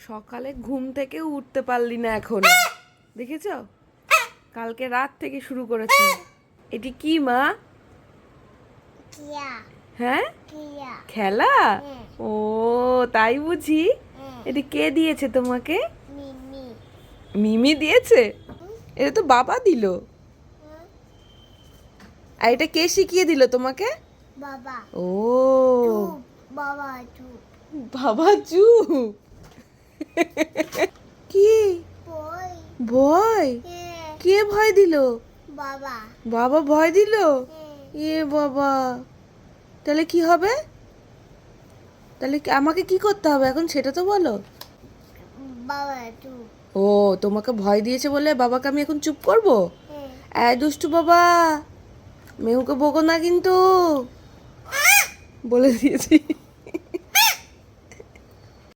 সকালে ঘুম থেকে উঠতে পারলি না এখনো, দেখেছো? কালকে রাত থেকে শুরু করেছি। এটি কি মা? হ্যাঁ, খেলা। ও তাই বুঝি। এটি কে দিয়েছে তোমাকে? মিমি দিয়েছে? এটা তো বাবা দিল। আর এটা কে শিখিয়ে দিল তোমাকে? বাবা। ও বাবা চুপ। বাবা চুপ। কি বই। ভয়? কে ভয় দিল? বাবা। বাবা ভয় দিল? এ বাবা, তাহলে কি হবে? তাহলে আমাকে কি করতে হবে এখন সেটা তো বলো। বাবা চুপ। ও তোমাকে ভয় দিয়েছে বলে বাবাকে আমি এখন চুপ করব? এই দুষ্টু বাবা, মেহুকে বকো না কিন্তু, বলে দিয়েছি।